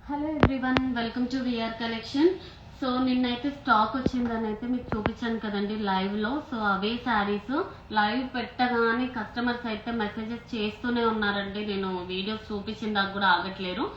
Hello everyone, welcome to VR collection. So నిన్నైతే stock వచ్చిందని అయితే మీకు చూపించాను కదండి లైవ్లో. సో అవే శారీస్ లైవ్ పెట్టగానే కస్టమర్స్ అయితే మెసేజెస్ చేస్తూనే ఉన్నారండి. నేను వీడియోస్ చూపించిన దాకా కూడా ఆగట్లేరు.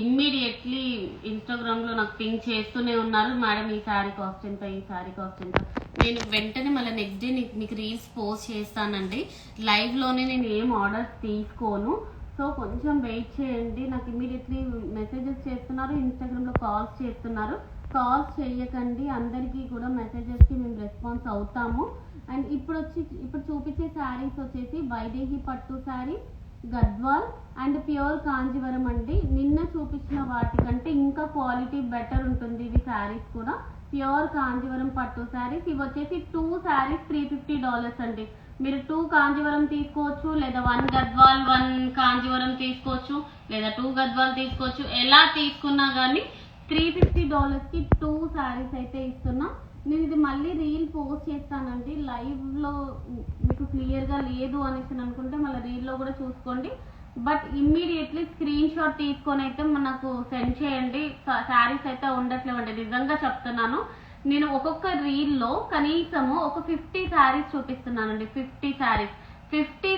ఇమ్మీడియట్లీ ఇన్స్టాగ్రామ్లో నాకు పింక్ చేస్తూనే ఉన్నారు, మేడం ఈ శారీ కాస్ట్ ఎంత, ఈ శారీ కాస్ట్ ఎంత. నేను వెంటనే మళ్ళీ నెక్స్ట్ డే మీకు రీల్స్ పోస్ట్ చేస్తానండి. లైవ్లోనే నేను ఏం ఆర్డర్స్ తీసుకోను. సో కొంచెం వెయిట్ చేయండి. నాకు ఇమీడియట్లీ మెసేజెస్ చేస్తున్నారు, ఇన్స్టాగ్రామ్లో కాల్స్ చేస్తున్నారు. కాల్స్ చేయకండి, అందరికీ కూడా మెసేజెస్కి మేము రెస్పాన్స్ అవుతాము. అండ్ ఇప్పుడు చూపించే శారీస్ వచ్చేసి వైదేహి పట్టు శారీ, గద్వాల్ అండ్ ప్యూర్ కాంజీవరం అండి. నిన్న చూపించిన వాటికంటే ఇంకా క్వాలిటీ బెటర్ ఉంటుంది ఇవి శారీస్ కూడా. ప్యూర్ కాంజీవరం పట్టు శారీస్. ఇవి వచ్చేసి 2 శారీస్ $350 అండి. మీరు 2 కాంజీవరం తీసుకోవచ్చు, లేదా 1 గద్వాల్ 1 కాంజీవరం తీసుకోవచ్చు, లేదా 2 గద్వాల్ తీసుకోవచ్చు. ఎలా తీసుకున్నా కానీ $350కి 2 శారీస్ అయితే ఇస్తున్నా. నేను ఇది మళ్ళీ రీల్ పోస్ట్ చేస్తానండి. లైవ్లో మీకు క్లియర్గా లేదు అనేసి అనుకుంటే మళ్ళీ రీల్లో కూడా చూసుకోండి. బట్ ఇమ్మీడియట్లీ స్క్రీన్ షాట్ తీసుకొని అయితే మనకు సెండ్ చేయండి. శారీస్ అయితే ఉండట్లేవండి, నిజంగా చెప్తున్నాను. నేను ఒక్కొక్క రీల్లో కనీసము ఒక 50 శారీస్ చూపిస్తున్నానండి. 50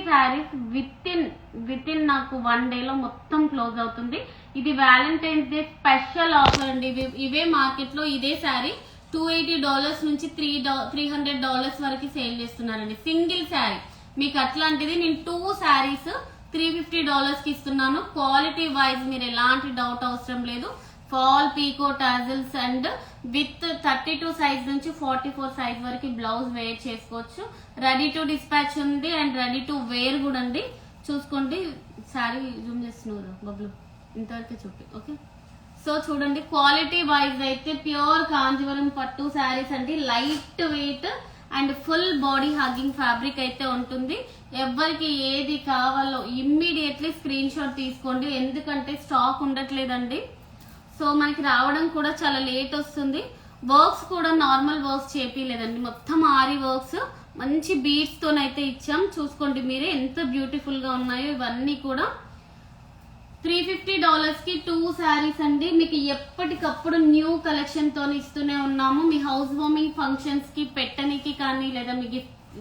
శారీస్ విత్ ఇన్ నాకు 1 డేలో మొత్తం క్లోజ్ అవుతుంది. ఇది వ్యాలంటైన్స్ డే స్పెషల్ ఆఫర్ అండి. ఇవే మార్కెట్లో ఇదే శారీ $280 నుంచి $300 వరకు సేల్ చేస్తున్నారండి. సింగిల్ శారీ మీకు అట్లాంటిది నేను 2 శారీస్ $350కి ఇస్తున్నాను. క్వాలిటీ వైజ్ మీరు ఎలాంటి డౌట్ అవసరం లేదు. Fall pico tassels and with 32 size నుంచి 44 సైజ్ వరకు బ్లౌజ్ వేర్ చేసుకోవచ్చు. రెడీ టు డిస్పాచ్ ఉంది అండ్ రెడీ టు వేర్ కూడా అండి. చూసుకోండి, శారీ జూమ్ చేస్తున్నారు బబ్లు, ఇంతవరకు చూపి. ఓకే, సో చూడండి, క్వాలిటీ వైజ్ అయితే ప్యూర్ కాంజీవరం పట్టు శారీస్ అండి. Light weight and full body hugging fabric అయితే ఉంటుంది. ఎవరికి ఏది కావాలో ఇమ్మీడియట్లీ స్క్రీన్ షాట్ తీసుకోండి, ఎందుకంటే స్టాక్ ఉండట్లేదండి. సో మనకి రావడం కూడా చాలా లేట్ వస్తుంది. వర్క్స్ కూడా నార్మల్ వర్క్స్ చేపిలేదండి, మొత్తం ఆరి వర్క్స్ మంచి బీడ్స్ తోనైతే ఇచ్చాం. చూసుకోండి మీరే ఎంత బ్యూటిఫుల్ గా ఉన్నాయో. ఇవన్నీ కూడా $350కి 2 శారీస్ అండి. మీకు ఎప్పటికప్పుడు న్యూ కలెక్షన్ తో ఇస్తూనే ఉన్నాము. మీ హౌస్ వార్మింగ్ ఫంక్షన్స్ కి పెట్టనికి కానీ, లేదా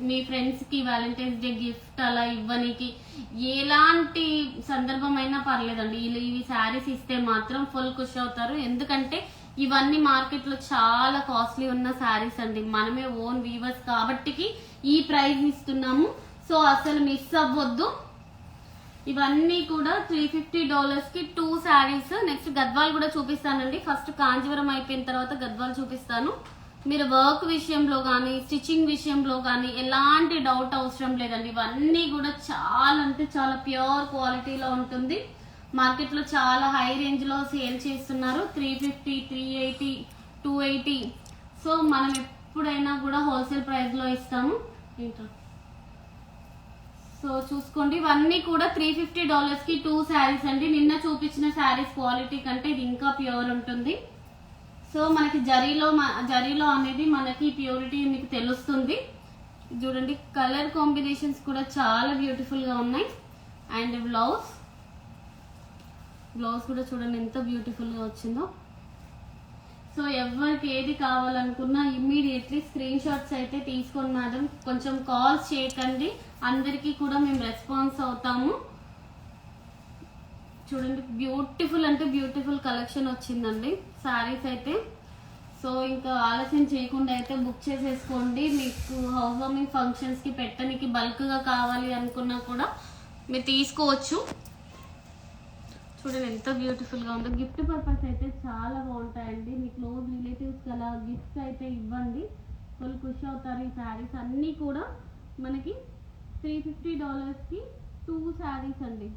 మీ ఫ్రెండ్స్ కి వ్యాలంటైన్స్ డే గిఫ్ట్ అలా ఇవ్వనికి ఎలాంటి సందర్భం అయినా పర్లేదండి. ఇవి శారీస్ ఇస్తే మాత్రం ఫుల్ ఖుషి అవుతారు. ఎందుకంటే ఇవన్నీ మార్కెట్ లో చాలా కాస్ట్లీ ఉన్న శారీస్ అండి. మనమే ఓన్ వీవర్స్ కాబట్టికి ఈ ప్రైస్ ఇస్తున్నాము. సో అసలు మిస్ అవ్వద్దు. ఇవన్నీ కూడా $350కి 2 శారీస్. నెక్స్ట్ గద్వాల్ కూడా చూపిస్తానండి. ఫస్ట్ కాంజీవరం అయిపోయిన తర్వాత గద్వాల్ చూపిస్తాను. మీరు వర్క్ విషయంలో కానీ, స్టిచ్చింగ్ విషయంలో కానీ ఎలాంటి డౌట్ అవసరం లేదండి. ఇవన్నీ కూడా చాలా అంటే చాలా ప్యూర్ క్వాలిటీలో ఉంటుంది. మార్కెట్లో చాలా హై రేంజ్లో సేల్ చేస్తున్నారు. 350, 380, 280. సో మనం ఎప్పుడైనా కూడా హోల్సేల్ ప్రైస్లో ఇస్తాము. సో చూసుకోండి, ఇవన్నీ కూడా $350కి 2 శారీస్ అండి. నిన్న చూపించిన శారీస్ క్వాలిటీ కంటే ఇది ఇంకా ప్యూర్ ఉంటుంది. సో మనకి జరీలో అనేది మనకి ప్యూరిటీ మీకు తెలుస్తుంది. చూడండి, కలర్ కాంబినేషన్స్ కూడా చాలా బ్యూటిఫుల్ గా ఉన్నాయి. అండ్ బ్లౌజ్ కూడా చూడండి ఎంత బ్యూటిఫుల్ గా వచ్చిందో. సో ఎవరికి ఏది కావాలనుకున్నా ఇమ్మీడియట్లీ స్క్రీన్ షాట్స్ అయితే తీసుకోండి మేడం. కొంచెం కాల్స్ చేయకండి, అందరికీ కూడా మేము రెస్పాన్స్ అవుతాము. చూడండి, బ్యూటిఫుల్ అంటే బ్యూటిఫుల్ కలెక్షన్ వచ్చిందండి శారీస్ అయితే. సో ఇంకా ఆలస్యం చేయకుండా అయితే బుక్ చేసేసుకోండి. మీకు హౌస్ వార్మింగ్ ఫంక్షన్స్కి పెట్టడానికి బల్క్గా కావాలి అనుకున్నా కూడా మీరు తీసుకోవచ్చు. చూడండి ఎంత బ్యూటిఫుల్గా ఉందో. గిఫ్ట్ పర్పస్ అయితే చాలా బాగుంటాయండి. మీ క్లోజ్ రిలేటివ్స్ అలా గిఫ్ట్స్ అయితే ఇవ్వండి, ఫుల్ ఖుషి అవుతారు. ఈ శారీస్ అన్నీ కూడా మనకి $350కి 2 శారీస్ అండి.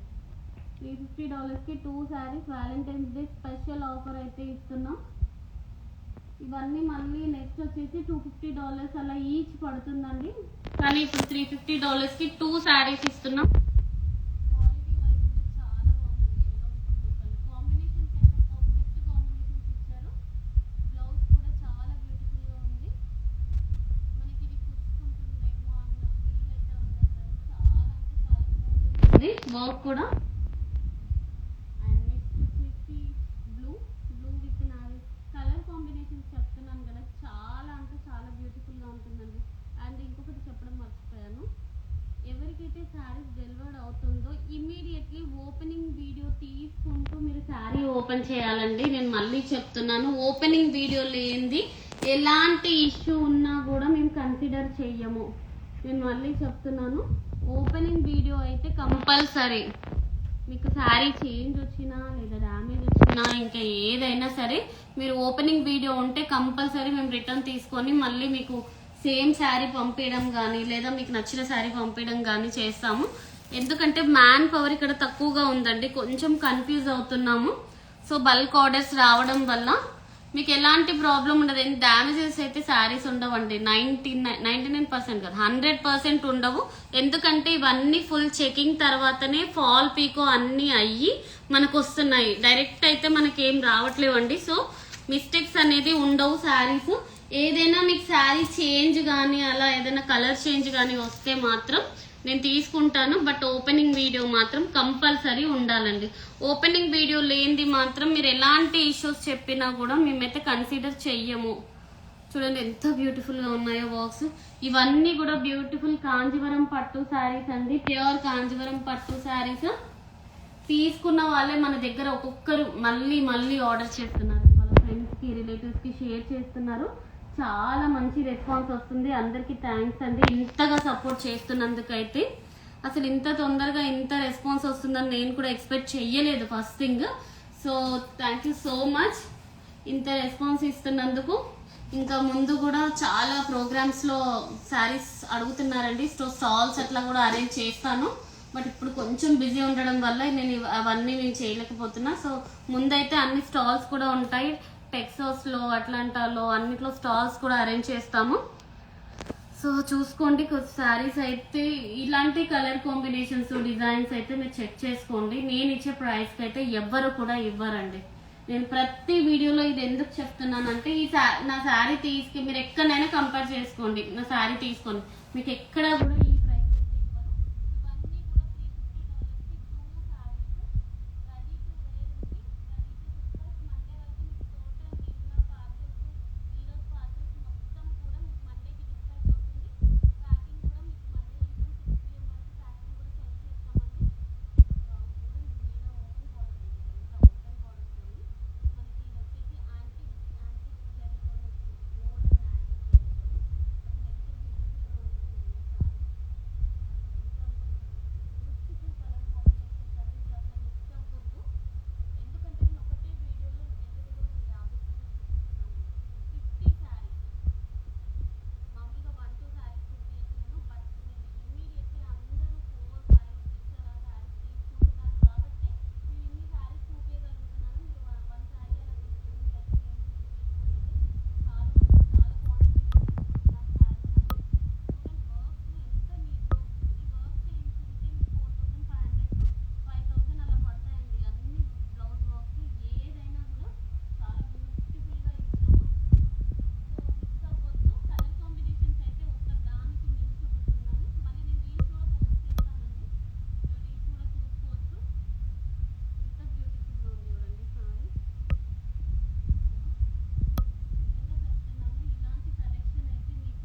$350కి 2 saris Valentine's day special offer అయితే ఇస్తున్నాం. ఇవన్నీ మళ్ళీ నెక్స్ట్ వచ్చేసి $250 అలా ఈచ్ పడుతుందండి. కానీ ఇప్పుడు $350కి 2 శారీస్ ఇస్తున్నాం. క్వాలిటీ వైజ్ చాలా బాగుందండి. కాంబినేషన్స్ అయితే పర్ఫెక్ట్ కాంబినేషన్స్ ఇచ్చారు. బ్లౌజ్ కూడా చాలా బ్యూటిఫుల్గా ఉంది. మనకి ఇది కుచ్చుకుంటుందేమో అన్న ఫీల్ అయితే ఉండదు. చాలా అంటే చాలా స్మూత్ ఉంది వర్క్ కూడా. అండ్ నెక్స్ట్ వచ్చేసి బ్లూ శారీ ఓపెన్ చేయాలండి. నేను మళ్ళీ చెప్తున్నాను, ఓపెనింగ్ వీడియో లేనిది ఎలాంటి ఇష్యూ ఉన్నా కూడా మేము కన్సిడర్ చెయ్యము. నేను మళ్ళీ చెప్తున్నాను, ఓపెనింగ్ వీడియో అయితే కంపల్సరీ. మీకు శారీ చేంజ్ వచ్చినా లేదా డ్యామేజ్ వచ్చినా ఇంకా ఏదైనా సరే మీరు ఓపెనింగ్ వీడియో ఉంటే కంపల్సరీ మేము రిటర్న్ తీసుకొని మళ్ళీ మీకు సేమ్ శారీ పంపించడం కానీ లేదా మీకు నచ్చిన శారీ పంపించడం కానీ చేస్తాము. ఎందుకంటే మ్యాన్ పవర్ ఇక్కడ తక్కువగా ఉందండి, కొంచెం కన్ఫ్యూజ్ అవుతున్నాము. సో బల్క్ ఆర్డర్స్ రావడం వల్ల మీకు ఎలాంటి ప్రాబ్లం ఉండదు. డ్యామేజెస్ అయితే శారీస్ ఉండవండి, 99% కాదు 100% ఉండవు. ఎందుకంటే ఇవన్నీ ఫుల్ చెకింగ్ తర్వాతనే ఫాల్ పీకో అన్నీ అయ్యి మనకు వస్తున్నాయి, డైరెక్ట్ అయితే మనకి ఏం రావట్లేవండి. సో మిస్టేక్స్ అనేది ఉండవు. శారీస్ ఏదైనా మీకు శారీ చేంజ్ కానీ అలా ఏదైనా కలర్ చేంజ్ కానీ వస్తే మాత్రం నేను తీసుకుంటాను. బట్ ఓపెనింగ్ వీడియో మాత్రం కంపల్సరీ ఉండాలండి. ఓపెనింగ్ వీడియో లేనిది మాత్రం మీరు ఎలాంటి ఇష్యూస్ చెప్పినా కూడా మేమైతే కన్సిడర్ చెయ్యము. చూడండి ఎంత బ్యూటిఫుల్గా ఉన్నాయో బాక్స్. ఇవన్నీ కూడా బ్యూటిఫుల్ కాంజీవరం పట్టు శారీస్ అండి, ప్యూర్ కాంజీవరం పట్టు శారీస్. తీసుకున్న వాళ్ళే మన దగ్గర ఒక్కొక్కరు మళ్ళీ మళ్ళీ ఆర్డర్ చేస్తున్నారు, వాళ్ళ ఫ్రెండ్స్కి రిలేటివ్స్కి షేర్ చేస్తున్నారు. చాలా మంచి రెస్పాన్స్ వస్తుంది. అందరికీ థ్యాంక్స్ అండి, ఇంతగా సపోర్ట్ చేస్తున్నందుకైతే. అసలు ఇంత తొందరగా ఇంత రెస్పాన్స్ వస్తుందని నేను కూడా ఎక్స్పెక్ట్ చెయ్యలేదు first thing. So thank you so much ఇంత రెస్పాన్స్ ఇస్తున్నందుకు. ఇంకా ముందు కూడా చాలా ప్రోగ్రామ్స్లో శారీస్ అడుగుతున్నారండి, సో స్టాల్స్ అట్లా కూడా అరేంజ్ చేస్తాను. బట్ ఇప్పుడు కొంచెం బిజీ ఉండడం వల్ల నేను అవన్నీ నేను చేయలేకపోతున్నా. సో ముందైతే అన్ని స్టాల్స్ కూడా ఉంటాయి, టెక్సాస్లో అట్లాంటాలో అన్నిట్లో స్టాల్స్ కూడా అరేంజ్ చేస్తాము. సో చూసుకోండి, శారీస్ అయితే ఇలాంటి కలర్ కాంబినేషన్స్ డిజైన్స్ అయితే మీరు చెక్ చేసుకోండి. నేను ఇచ్చే ప్రైస్కి అయితే ఎవ్వరు కూడా ఇవ్వరండి. నేను ప్రతి వీడియోలో ఇది ఎందుకు చెప్తున్నానంటే నా శారీ తీసుకు మీరు ఎక్కడైనా కంపేర్ చేసుకోండి, నా శారీ తీసుకోండి, మీకు ఎక్కడ కూడా ఈ ప్రైస్ అయితే ఇవ్వరు.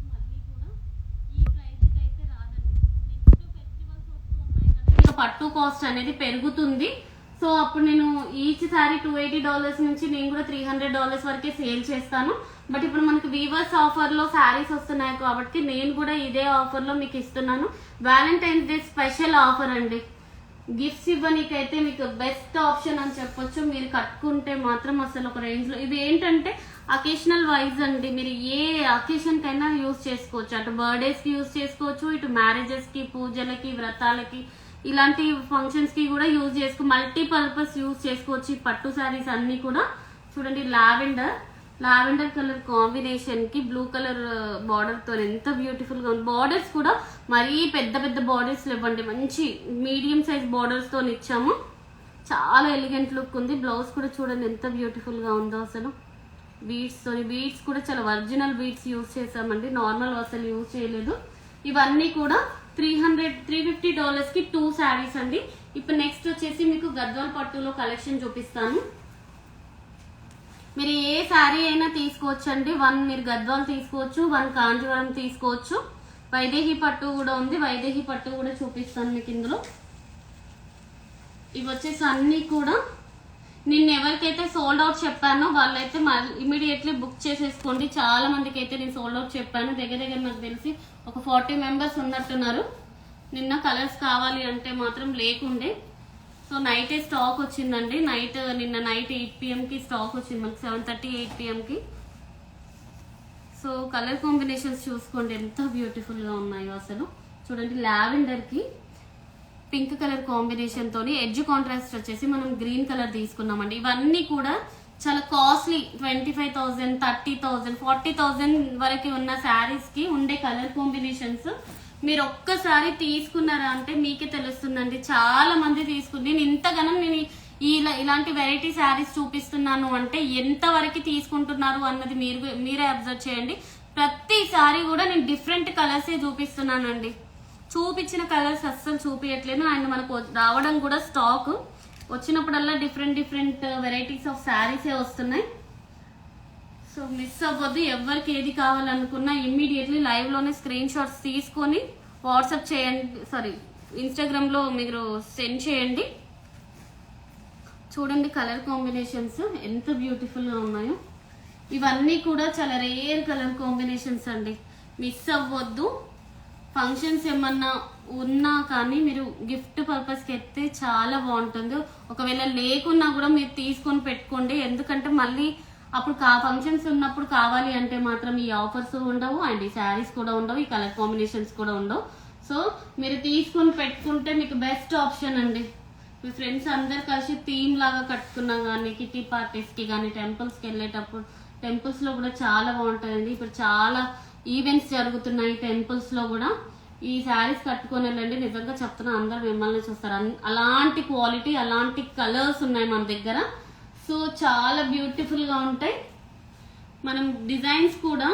ఇవన్నీ కూడా పట్టు కాస్ట్ అనేది పెరుగుతుంది. సో అప్పుడు నేను ఈచ్ సారీ $280 నుంచి నేను కూడా $300 వరకే సేల్ చేస్తాను. బట్ ఇప్పుడు మనకి వీవర్స్ ఆఫర్లో శారీస్ వస్తున్నాయి కాబట్టి నేను కూడా ఇదే ఆఫర్లో మీకు ఇస్తున్నాను. వ్యాలంటైన్స్ డే స్పెషల్ ఆఫర్ అండి. గిఫ్ట్స్ ఇవ్వనీకైతే మీకు బెస్ట్ ఆప్షన్ అని చెప్పొచ్చు. మీరు కట్టుకుంటే మాత్రం అసలు ఒక రేంజ్లో. ఇవి ఏంటంటే అకేషనల్ వైజ్ అండి, మీరు ఏ అకేషన్ కైనా యూజ్ చేసుకోవచ్చు. అటు బర్త్డేస్కి యూజ్ చేసుకోవచ్చు, ఇటు మ్యారేజెస్కి, పూజలకి, వ్రతాలకి, ఇలాంటి ఫంక్షన్స్కి కూడా యూజ్ చేసుకో, మల్టీపర్పస్ యూజ్ చేసుకోవచ్చు. ఈ పట్టు శారీస్ అన్నీ కూడా చూడండి, లావెండర్ కలర్ కాంబినేషన్కి బ్లూ కలర్ బార్డర్తో ఎంత బ్యూటిఫుల్గా ఉంది. బార్డర్స్ కూడా మరీ పెద్ద పెద్ద బార్డర్స్ ఇవ్వండి, మంచి మీడియం సైజ్ బార్డర్స్తో ఇచ్చాము. చాలా ఎలిగెంట్ లుక్ ఉంది. బ్లౌజ్ కూడా చూడండి ఎంత బ్యూటిఫుల్గా ఉందో. అసలు బీడ్స్ కూడా చాలా ఒరిజినల్ బీడ్స్ యూజ్ చేసామండి, నార్మల్ అసలు యూజ్ చేయలేదు. ఇవన్నీ కూడా $350కి 2 శారీస్ అండి. ఇప్పుడు నెక్స్ట్ వచ్చేసి మీకు గద్వాల్ పట్టులో కలెక్షన్ చూపిస్తాను. మీరు ఏ శారీ అయినా తీసుకోవచ్చు అండి. 1 మీరు గద్వాల్ తీసుకోవచ్చు, 1 కాంజీవరం తీసుకోవచ్చు. వైదేహి పట్టు కూడా ఉంది, వైదేహి పట్టు కూడా చూపిస్తాను మీకు ఇందులో. ఇవి వచ్చేసి అన్నీ కూడా నిన్న ఎవరికైతే సోల్డ్ అవుట్ చెప్పానో వాళ్ళైతే ఇమీడియట్లీ బుక్ చేసేసుకోండి. చాలా మందికి అయితే నేను సోల్డ్ అవుట్ చెప్పాను. దగ్గర నాకు తెలిసి ఒక 40 మెంబర్స్ ఉన్నట్టున్నారు. నిన్న కలర్స్ కావాలి అంటే మాత్రం లేకుండే. సో నైటే స్టాక్ వచ్చిందండి. నిన్న నైట్ 8 PM స్టాక్ వచ్చింది మనకి, 7:30 8 PM. సో కలర్ కాంబినేషన్స్ చూసుకోండి ఎంత బ్యూటిఫుల్గా ఉన్నాయో అసలు. చూడండి, లావెండర్కి పింక్ కలర్ కాంబినేషన్ తోని ఎడ్జ్ కాంట్రాస్ట్ వచ్చేసి మనం గ్రీన్ కలర్ తీసుకున్నామండి. ఇవన్నీ కూడా చాలా కాస్ట్లీ, 25,000, 30,000, 40,000 వరకు ఉన్న శారీస్ కి ఉండే కలర్ కాంబినేషన్స్ మీరు ఒక్కసారి తీసుకున్నారా అంటే మీకే తెలుస్తుందండి. చాలా మంది తీసుకుని నేను ఇంతగానం నేను ఇలాంటి వెరైటీ శారీస్ చూపిస్తున్నాను అంటే ఎంత వరకు తీసుకుంటున్నారు అన్నది మీరే అబ్జర్వ్ చేయండి. ప్రతిసారి కూడా నేను డిఫరెంట్ కలర్సే చూపిస్తున్నానండి. చూపించిన కలర్స్ అస్సలు చూపించట్లేదు. అండ్ మనకు రావడం కూడా స్టాక్ వచ్చినప్పుడల్లా డిఫరెంట్ వెరైటీస్ ఆఫ్ శారీసే వస్తున్నాయి. సో మిస్ అవ్వద్దు. ఎవరికి ఏది కావాలనుకున్నా ఇమ్మీడియట్లీ లైవ్ లోనే స్క్రీన్ షాట్స్ తీసుకొని వాట్సాప్ చేయండి, ఇన్స్టాగ్రామ్ లో మీరు సెండ్ చేయండి. చూడండి కలర్ కాంబినేషన్స్ ఎంత బ్యూటిఫుల్ గా ఉన్నాయో. ఇవన్నీ కూడా చాలా రేర్ కలర్ కాంబినేషన్స్ అండి, మిస్ అవ్వద్దు. ఫంక్షన్స్ ఏమన్నా ఉన్నా కానీ మీరు గిఫ్ట్ పర్పస్కి ఎత్తే చాలా బాగుంటుంది. ఒకవేళ లేకున్నా కూడా మీరు తీసుకొని పెట్టుకోండి. ఎందుకంటే మళ్ళీ అప్పుడు ఫంక్షన్స్ ఉన్నప్పుడు కావాలి అంటే మాత్రం ఈ ఆఫర్స్ ఉండవు, అండ్ ఈ శారీస్ కూడా ఉండవు, ఈ కలర్ కాంబినేషన్స్ కూడా ఉండవు. సో మీరు తీసుకొని పెట్టుకుంటే మీకు బెస్ట్ ఆప్షన్ అండి. మీ ఫ్రెండ్స్ అందరు కలిసి థీమ్ లాగా కట్టుకున్నా కానీ, కిటీ పార్టీస్కి కానీ, టెంపుల్స్కి వెళ్ళేటప్పుడు టెంపుల్స్లో కూడా చాలా బాగుంటుందండి. ఇప్పుడు చాలా ఈవెంట్స్ జరుగుతున్నాయి టెంపుల్స్లో కూడా. ఈ శారీస్ కట్టుకొని వెళ్ళండి, నిజంగా చెప్తున్నా అందరు మిమ్మల్ని చూస్తారు. అలాంటి క్వాలిటీ, అలాంటి కలర్స్ ఉన్నాయి మన దగ్గర. సో చాలా బ్యూటిఫుల్గా ఉంటాయి. మనం డిజైన్స్ కూడా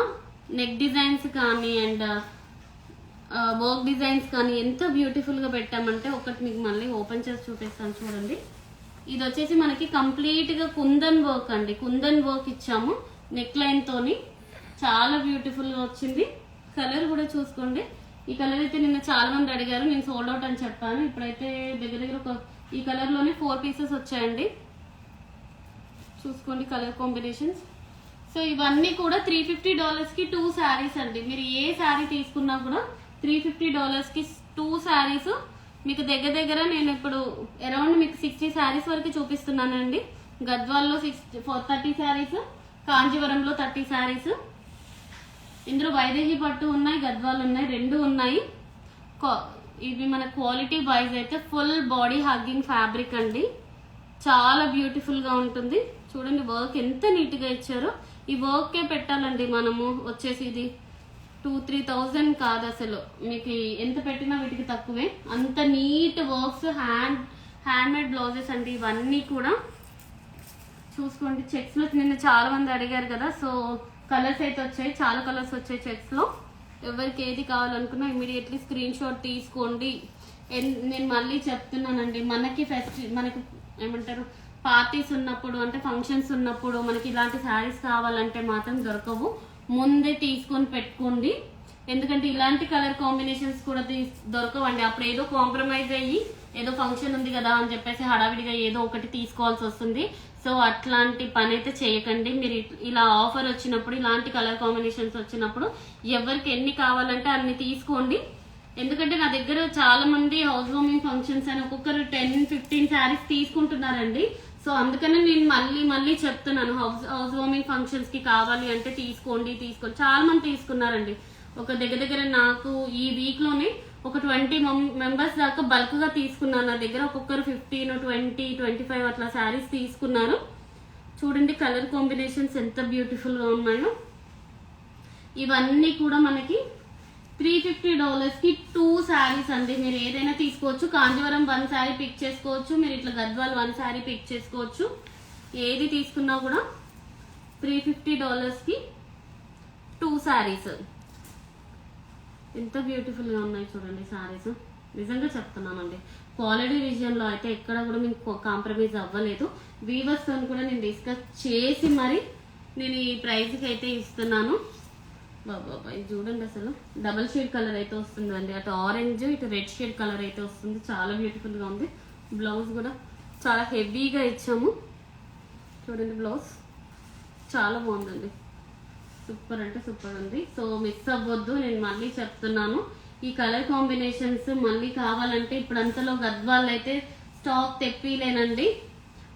నెక్ డిజైన్స్ కానీ అండ్ వర్క్ డిజైన్స్ కానీ ఎంత బ్యూటిఫుల్గా పెట్టామంటే ఒకటి మీకు మళ్ళీ ఓపెన్ చేసి చూపిస్తాను చూడండి. ఇది వచ్చేసి మనకి కంప్లీట్గా కుందన్ వర్క్ అండి, కుందన్ వర్క్ ఇచ్చాము నెక్ లైన్ తోని. చాలా బ్యూటిఫుల్గా వచ్చింది. కలర్ కూడా చూసుకోండి. ఈ కలర్ అయితే నిన్న చాలా మంది అడిగారు, నేను సోల్డ్ అవుట్ అని చెప్పాను. ఇప్పుడైతే దగ్గర ఈ కలర్లోనే 4 పీసెస్ వచ్చాయండి. చూసుకోండి కలర్ కాంబినేషన్స్. సో ఇవన్నీ కూడా $350కి 2 శారీస్ అండి. మీరు ఏ శారీ తీసుకున్నా కూడా $350కి 2 శారీస్ మీకు దగ్గర నేను ఇప్పుడు అరౌండ్ మీకు 60 శారీస్ వరకు చూపిస్తున్నానండి. గద్వాల్లో 30 శారీస్, కాంజీవరంలో 30 శారీస్. ఇందులో వైదేహి పట్టు ఉన్నాయి, గద్వాలు ఉన్నాయి, 2 ఉన్నాయి. ఇవి మన క్వాలిటీ వైజ్ అయితే ఫుల్ బాడీ హగ్గింగ్ ఫ్యాబ్రిక్ అండి, చాలా బ్యూటిఫుల్ గా ఉంటుంది. చూడండి వర్క్ ఎంత నీట్ గా ఇచ్చారో. ఈ వర్కే పెట్టాలండి మనము. వచ్చేసి ఇది 2-3,000 కాదు అసలు, మీకు ఎంత పెట్టినా వీటికి తక్కువే. అంత neat works, handmade blouses అండి ఇవన్నీ కూడా. చూసుకోండి చెక్స్ లో నిన్న చాలా మంది అడిగారు కదా, సో కలర్స్ అయితే వచ్చాయి, చాలా కలర్స్ వచ్చాయి చెక్స్ లో. ఎవరికి ఏది కావాలనుకున్నా ఇమీడియట్లీ స్క్రీన్ షాట్ తీసుకోండి. నేను మళ్ళీ చెప్తున్నానండి, మనకి మనకి ఏమంటారు పార్టీస్ ఉన్నప్పుడు అంటే ఫంక్షన్స్ ఉన్నప్పుడు మనకి ఇలాంటి శారీస్ కావాలంటే మాత్రం దొరకవు. ముందే తీసుకొని పెట్టుకోండి. ఎందుకంటే ఇలాంటి కలర్ కాంబినేషన్స్ కూడా దొరకవండి. అప్పుడు ఏదో కాంప్రమైజ్ అయ్యి ఏదో ఫంక్షన్ ఉంది కదా అని చెప్పేసి హడావిడిగా ఏదో ఒకటి తీసుకోవాల్సి వస్తుంది. సో అట్లాంటి పని అయితే చేయకండి. మీరు ఇలా ఆఫర్ వచ్చినప్పుడు, ఇలాంటి కలర్ కాంబినేషన్స్ వచ్చినప్పుడు ఎవరికి ఎన్ని కావాలంటే అన్ని తీసుకోండి. ఎందుకంటే నా దగ్గర చాలా మంది హౌస్ వార్మింగ్ ఫంక్షన్స్ అని ఒక్కొక్కరు 10-15 శారీస్ తీసుకుంటున్నారండి. సో అందుకనే నేను మళ్ళీ చెప్తున్నాను, హౌస్ వార్మింగ్ ఫంక్షన్స్ కి కావాలి అంటే తీసుకోండి. చాలా మంది తీసుకున్నారండి. ఒక దగ్గర నాకు ఈ వీక్ లోనే ఒక 20 మెంబర్స్ దాకా బల్క్ గా తీసుకున్నారు నా దగ్గర. ఒక్కొక్కరు 15, 20, 25 అట్లా శారీస్ తీసుకున్నారు. చూడండి కలర్ కాంబినేషన్స్ ఎంత బ్యూటిఫుల్ గా ఉన్నాయో. ఇవన్నీ కూడా మనకి $350కి 2 శారీస్ అండి. మీరు ఏదైనా తీసుకోవచ్చు. కాంజీవరం 1 శారీ పిక్ చేసుకోవచ్చు, మీరు ఇట్లా గద్వాల్ 1 శారీ పిక్ చేసుకోవచ్చు. ఏది తీసుకున్నా కూడా $350కి 2 శారీస్. ఎంత బ్యూటిఫుల్ గా ఉన్నాయి చూడండి శారీస్. నిజంగా చెప్తున్నానండి, క్వాలిటీ విషయంలో అయితే ఎక్కడ కూడా మీకు కాంప్రమైజ్ అవ్వలేదు. వీవర్స్ తో కూడా నేను డిస్కస్ చేసి మరి నేను ఈ ప్రైస్కి అయితే ఇస్తున్నాను. బాబా ఇది చూడండి, అసలు డబల్ షేడ్ కలర్ అయితే వస్తుందండి. అటు ఆరెంజ్, ఇటు రెడ్ షేడ్ కలర్ అయితే వస్తుంది. చాలా బ్యూటిఫుల్ గా ఉంది. బ్లౌజ్ కూడా చాలా హెవీగా ఇచ్చాము. చూడండి బ్లౌజ్ చాలా బాగుందండి, సూపర్ అంటే సూపర్ ఉంది. సో మిస్ అవ్వద్దు, నేను మళ్ళీ చెప్తున్నాను. ఈ కలర్ కాంబినేషన్స్ మళ్ళీ కావాలంటే ఇప్పుడు అంతలో గద్వాల్ అయితే స్టాక్ తెప్పిలేనండి.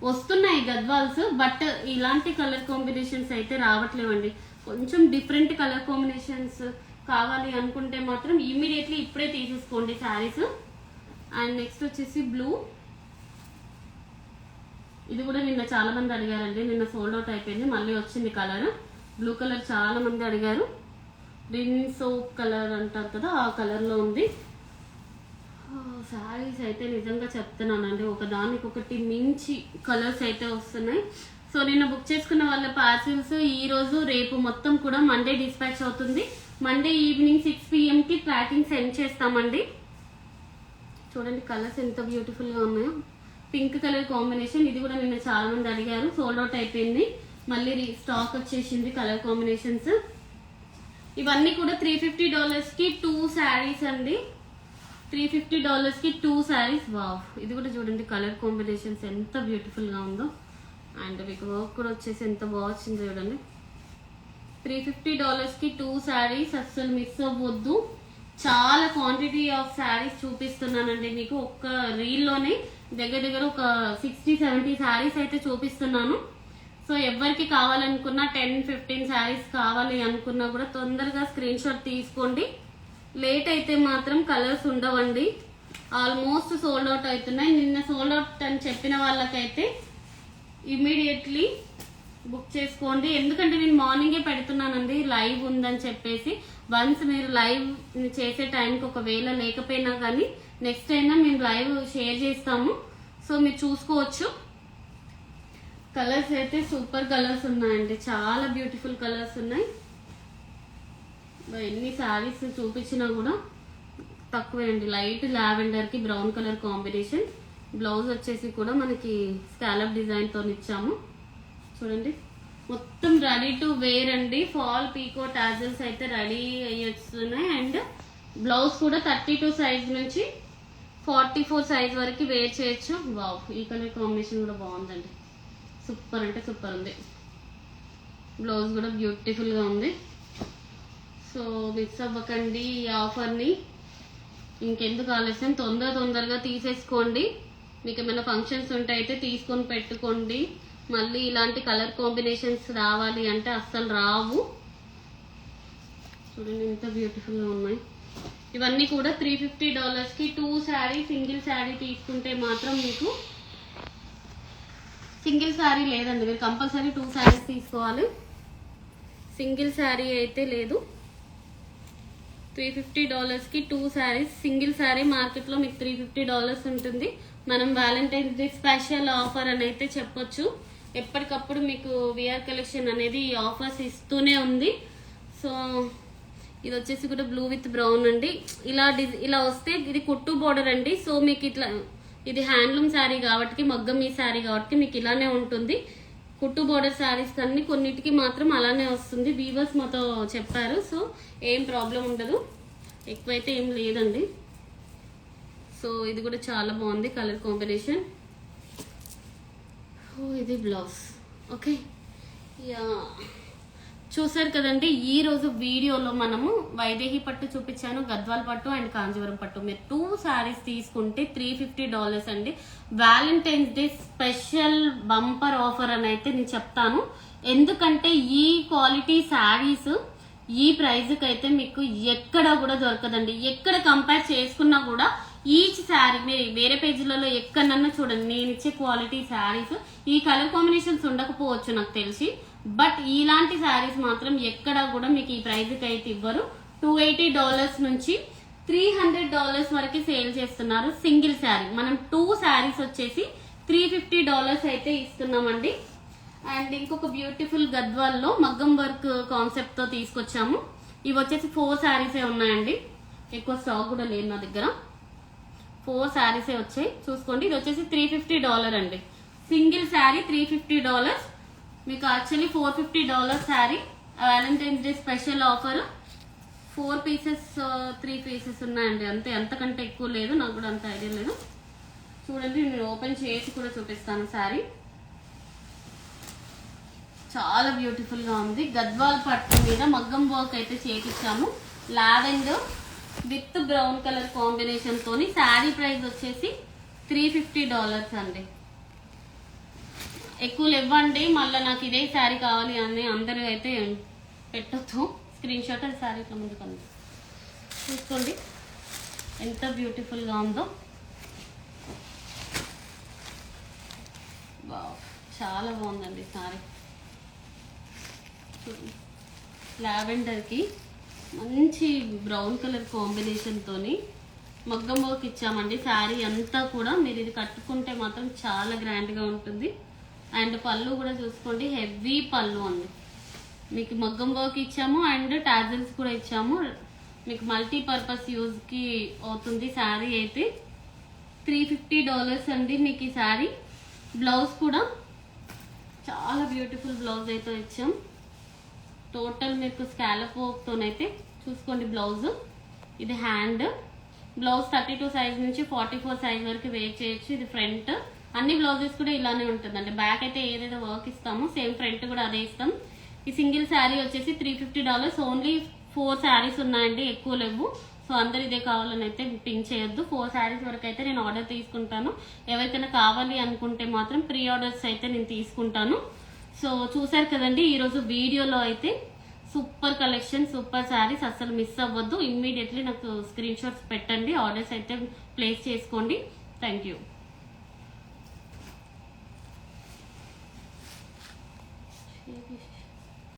వస్తున్నాయి గద్వాల్స్, బట్ ఇలాంటి కలర్ కాంబినేషన్స్ అయితే రావట్లేవండి. కొంచెం డిఫరెంట్ కలర్ కాంబినేషన్స్ కావాలి అనుకుంటే మాత్రం ఇమ్మీడియట్లీ ఇప్పుడే తీసేసుకోండి శారీస్. అండ్ నెక్స్ట్ వచ్చేసి బ్లూ, ఇది కూడా నిన్న చాలా మంది అడిగారండి, నిన్న సోల్డ్ అవుట్ అయిపోయింది, మళ్ళీ వచ్చింది కలర్. బ్లూ కలర్ చాలా మంది అడిగారు, గ్రీన్ సోప్ కలర్ అంటారు కదా, ఆ కలర్లో ఉంది. శారీస్ అయితే నిజంగా చెప్తున్నానండి, ఒకదానికొకటి మించి కలర్స్ అయితే వస్తున్నాయి. సో నిన్న బుక్ చేసుకున్న వాళ్ళ పార్సిల్స్ ఈరోజు రేపు మొత్తం కూడా మండే డిస్పాచ్ అవుతుంది. Monday evening 6 PM tracking send చేస్తామండి. చూడండి కలర్స్ ఎంత బ్యూటిఫుల్గా ఉన్నాయో. పింక్ కలర్ కాంబినేషన్, ఇది కూడా నిన్న చాలా మంది అడిగారు, సోల్డ్ అవుట్ అయిపోయింది, మళ్ళీ స్టాక్ వచ్చేసింది కలర్ కాంబినేషన్స్. ఇవన్నీ కూడా $350కి 2 శారీస్ అండి, $350కి 2 శారీస్. వావ్, ఇది కూడా చూడండి కలర్ కాంబినేషన్స్ ఎంత బ్యూటిఫుల్గా ఉందో. అండ్ మీకు వర్క్ కూడా వచ్చేసి ఎంత బాగా వచ్చిందో చూడండి. $350కి 2 శారీస్, అస్సలు మిస్ అవ్వద్దు. చాలా క్వాంటిటీ ఆఫ్ శారీస్ చూపిస్తున్నానండి మీకు, ఒక్క రీల్లోనే దగ్గర దగ్గర ఒక 60-70 శారీస్ అయితే చూపిస్తున్నాను. సో ఎవరికి కావాలనుకున్నా 10-15 శారీస్ కావాలి అనుకున్నా కూడా తొందరగా స్క్రీన్ షాట్ తీసుకోండి. లేట్ అయితే మాత్రం కలర్స్ ఉండవండి, ఆల్మోస్ట్ సోల్డ్ అవుట్ అవుతున్నాయి. నిన్న సోల్డ్ అవుట్ అని చెప్పిన వాళ్ళకైతే ఇమ్మీడియట్లీ బుక్ చేసుకోండి, ఎందుకంటే నేను మార్నింగే పెడుతున్నానండి లైవ్ ఉందని చెప్పేసి. వన్స్ మీరు లైవ్ చేసే టైంకి ఒకవేళ లేకపోయినా కానీ నెక్స్ట్ అయినా మేము లైవ్ షేర్ చేస్తాము, సో మీరు చూసుకోవచ్చు. కలర్స్ అయితే సూపర్ కలర్స్ ఉన్నాయండి, చాలా బ్యూటిఫుల్ కలర్స్ ఉన్నాయి. ఎన్ని శారీస్ చూపించినా కూడా తక్కువే అండి. లైట్ లావెండర్కి బ్రౌన్ కలర్ కాంబినేషన్, బ్లౌజ్ వచ్చేసి కూడా మనకి స్కాలప్ డిజైన్తో ఇచ్చాము. చూడండి మొత్తం రెడీ టు వేర్ అండి, ఫాల్ పీకో టాజల్స్ అయితే రెడీ అయ్యి వస్తున్నాయి. అండ్ బ్లౌజ్ కూడా 32 సైజ్ నుంచి 44 సైజ్ వరకు వేర్ చేయొచ్చు. వావ్, ఈ కలర్ కాంబినేషన్ కూడా బాగుందండి, సూపర్ అంటే సూపర్ ఉంది. బ్లౌజ్ కూడా బ్యూటిఫుల్గా ఉంది. సో మిస్ అవ్వకండి ఈ ఆఫర్ని, ఇంకెందుకు ఆలస్యం, తొందరగా తీసేసుకోండి. మీకు ఏమైనా ఫంక్షన్స్ ఉంటే అయితే తీసుకొని పెట్టుకోండి. మళ్ళీ ఇలాంటి కలర్ కాంబినేషన్స్ రావాలి అంటే అస్సలు రావు. చూడండి ఎంత బ్యూటిఫుల్గా ఉన్నాయి. ఇవన్నీ కూడా $350కి 2 శారీ. సింగిల్ శారీ తీసుకుంటే మాత్రం మీకు సింగిల్ శారీ లేదండి, మీరు కంపల్సరీ 2 శారీస్ తీసుకోవాలి, సింగిల్ శారీ అయితే లేదు. $350కి 2 శారీస్. సింగిల్ శారీ మార్కెట్లో మీకు $350 ఉంటుంది. మనం వ్యాలంటైన్స్ డే స్పెషల్ ఆఫర్ అని అయితే చెప్పొచ్చు. ఎప్పటికప్పుడు మీకు విఆర్ కలెక్షన్ అనేది ఆఫర్స్ ఇస్తూనే ఉంది. సో ఇది వచ్చేసి కూడా బ్లూ విత్ బ్రౌన్ అండి, ఇలా వస్తే ఇది కుట్టు బోర్డర్ అండి. సో మీకు ఇట్లా ఇది హ్యాండ్లూమ్ శారీ కాబట్టి, మగ్గం ఈ శారీ కాబట్టి మీకు ఇలానే ఉంటుంది. కుట్టు బోర్డర్ శారీస్ అన్ని కొన్నిటికి మాత్రం అలానే వస్తుంది, వీవర్స్ మాతో చెప్పారు. సో ఏం ప్రాబ్లం ఉండదు, ఎక్కువైతే ఏం లేదండి. సో ఇది కూడా చాలా బాగుంది కలర్ కాంబినేషన్. ఇది బ్లౌజ్. ఓకే, యా చూసారు కదండి. ఈ రోజు వీడియోలో మనము వైదేహి పట్టు చూపించాను, గద్వాల్ పట్టు అండ్ కాంజీవరం పట్టు. మీరు 2 శారీస్ తీసుకుంటే $350 అండి. Valentine's day special bumper offer అని అయితే నేను చెప్తాను, ఎందుకంటే ఈ క్వాలిటీ శారీస్ ఈ ప్రైస్కి అయితే మీకు ఎక్కడ కూడా దొరకదండి. ఎక్కడ కంపేర్ చేసుకున్నా కూడా ఈచ్ శారీ మీరు వేరే పేజీలలో ఎక్కడన్నా చూడండి, నేను ఇచ్చే క్వాలిటీ శారీస్ ఈ కలర్ కాంబినేషన్స్ ఉండకపోవచ్చు నాకు తెలిసి, బట్ ఇలాంటి శారీస్ మాత్రం ఎక్కడ కూడా మీకు ఈ ప్రైస్కి అయితే ఇవ్వరు. $280 నుంచి $300 వరకు సేల్ చేస్తున్నారు సింగిల్ శారీ. మనం 2 శారీస్ వచ్చేసి $350 అయితే ఇస్తున్నామండి. అండ్ ఇంకొక బ్యూటిఫుల్ గద్వాల్లో మగ్గం వర్క్ కాన్సెప్ట్ తో తీసుకొచ్చాము. ఇవి వచ్చేసి 4 శారీసే ఉన్నాయండి, ఎక్కువ స్టాక్ కూడా లేదు నా దగ్గర. 4 శారీసే వచ్చాయి, చూసుకోండి. ఇది వచ్చేసి $350 అండి, సింగిల్ శారీ $350. మీకు actually $450 sari. Valentine's day special offer. 4 pieces 3 pieces ఉన్నాయండి అంతే, అంతకంటే ఎక్కువ లేదు, నాకు కూడా అంత ఐడియా లేదు. చూడండి నేను ఓపెన్ చేసి కూడా చూపిస్తాను శారీ. చాలా బ్యూటిఫుల్ గా ఉంది. గద్వాల్ పట్టు మీద మగ్గం వర్క్ అయితే చేపించాము. Lavender with brown colour combination తోని. శారీ ప్రైస్ వచ్చేసి $350 అండి. ఎక్కువ ఇవ్వండి, మళ్ళీ నాకు ఇదే శారీ కావాలి అని అందరూ అయితే పెట్టొచ్చు. స్క్రీన్ షాట్ అది శారీ ఇట్లా ముందు కండి చూసుకోండి ఎంత బ్యూటిఫుల్ గా ఉందో. వావ్, చాలా బాగుందండి శారీ. లావెండర్ కి మంచి బ్రౌన్ కలర్ కాంబినేషన్ తోని మగ్గం వర్క్ ఇచ్చామండి. శారీ అంతా కూడా మీరు ఇది కట్టుకుంటే మాత్రం చాలా గ్రాండ్ గా ఉంటుంది. అండ్ పళ్ళు కూడా చూసుకోండి, హెవీ పళ్ళు అండి. మీకు మగ్గం వర్క్ ఇచ్చాము అండ్ టాజల్స్ కూడా ఇచ్చాము. మీకు మల్టీపర్పస్ యూజ్ కి అవుతుంది. శారీ అయితే $350 అండి మీకు ఈ శారీ. బ్లౌజ్ కూడా చాలా బ్యూటిఫుల్ బ్లౌజ్ అయితే ఇచ్చాం. టోటల్ మీకు స్కాలప్ వర్క్ తోనైతే చూసుకోండి బ్లౌజ్. ఇది హ్యాండ్ బ్లౌజ్ 32 సైజ్ నుంచి 44 సైజ్ వరకు వేర్ చేయొచ్చు. ఇది ఫ్రంట్. అన్ని బ్లౌజెస్ కూడా ఇలానే ఉంటుందండి. బ్యాక్ అయితే ఏదైతే వర్క్ ఇస్తామో సేమ్ ఫ్రంట్ కూడా అదే ఇస్తాం. ఈ సింగిల్ శారీ వచ్చేసి $350. ఓన్లీ 4 శారీస్ ఉన్నాయండి, ఎక్కువ లేవు. సో అందరు ఇదే కావాలని అయితే పింక్ చేయొద్దు. 4 శారీస్ వరకు అయితే నేను ఆర్డర్ తీసుకుంటాను. ఎవరికైనా కావాలి అనుకుంటే మాత్రం ప్రీ ఆర్డర్స్ అయితే నేను తీసుకుంటాను. సో చూసారు కదండి ఈరోజు వీడియోలో అయితే సూపర్ కలెక్షన్, సూపర్ శారీస్. అస్సలు మిస్ అవ్వద్దు. ఇమ్మీడియట్లీ నాకు స్క్రీన్ షాట్స్ పెట్టండి, ఆర్డర్స్ అయితే ప్లేస్ చేసుకోండి. Thank you.